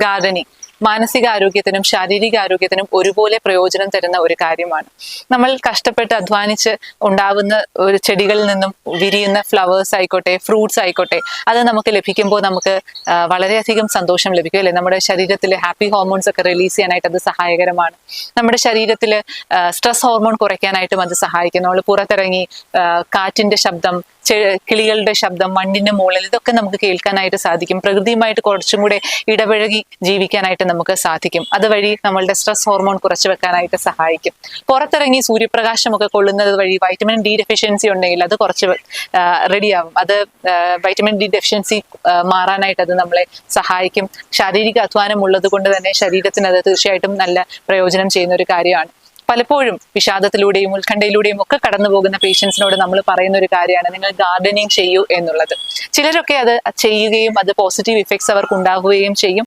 Gardening മാനസികാരോഗ്യത്തിനും ശാരീരികാരോഗ്യത്തിനും ഒരുപോലെ പ്രയോജനം തരുന്ന ഒരു കാര്യമാണ്. നമ്മൾ കഷ്ടപ്പെട്ട് അധ്വാനിച്ച് ഉണ്ടാവുന്ന ഒരു ചെടികളിൽ നിന്നും വിരിയുന്ന ഫ്ലവേഴ്സ് ആയിക്കോട്ടെ, ഫ്രൂട്ട്സ് ആയിക്കോട്ടെ, അത് നമുക്ക് ലഭിക്കുമ്പോൾ നമുക്ക് വളരെയധികം സന്തോഷം ലഭിക്കും അല്ലെ. നമ്മുടെ ശരീരത്തിലെ ഹാപ്പി ഹോർമോൺസ് ഒക്കെ റിലീസ് ചെയ്യാനായിട്ട് അത് സഹായകരമാണ്. നമ്മുടെ ശരീരത്തിൽ സ്ട്രെസ് ഹോർമോൺ കുറയ്ക്കാനായിട്ടും അത് സഹായിക്കും. നമ്മൾ പുറത്തിറങ്ങി കാറ്റിന്റെ ശബ്ദം, കിളികളുടെ ശബ്ദം, മണ്ണിന്റെ മുകളിൽ, ഇതൊക്കെ നമുക്ക് കേൾക്കാനായിട്ട് സാധിക്കും. പ്രകൃതിയുമായിട്ട് കുറച്ചും കൂടെ ഇടപഴകി ജീവിക്കാനായിട്ട് നമുക്ക് സാധിക്കും. അതുവഴി നമ്മളുടെ സ്ട്രെസ് ഹോർമോൺ കുറച്ചു വെക്കാനായിട്ട് സഹായിക്കും. പുറത്തിറങ്ങി സൂര്യപ്രകാശമൊക്കെ കൊള്ളുന്നത് വഴി വൈറ്റമിൻ ഡി ഡെഫിഷ്യൻസി ഉണ്ടെങ്കിൽ അത് കുറച്ച് റെഡിയാവും. അത് വൈറ്റമിൻ ഡി ഡെഫിഷ്യൻസി മാറാനായിട്ട് അത് നമ്മളെ സഹായിക്കും. ശാരീരിക അധ്വാനം ഉള്ളത് കൊണ്ട് തന്നെ ശരീരത്തിന് അത് തീർച്ചയായിട്ടും നല്ല പ്രയോജനം ചെയ്യുന്ന ഒരു കാര്യമാണ്. പലപ്പോഴും വിഷാദത്തിലൂടെയും ഉത്കണ്ഠയിലൂടെയും ഒക്കെ കടന്നു പോകുന്ന പേഷ്യൻസിനോട് നമ്മൾ പറയുന്ന ഒരു കാര്യമാണ് നിങ്ങൾ ഗാർഡനിങ് ചെയ്യൂ എന്നുള്ളത്. ചിലരൊക്കെ അത് ചെയ്യുകയും അത് പോസിറ്റീവ് ഇഫക്ട്സ് അവർക്ക് ഉണ്ടാകുകയും ചെയ്യും.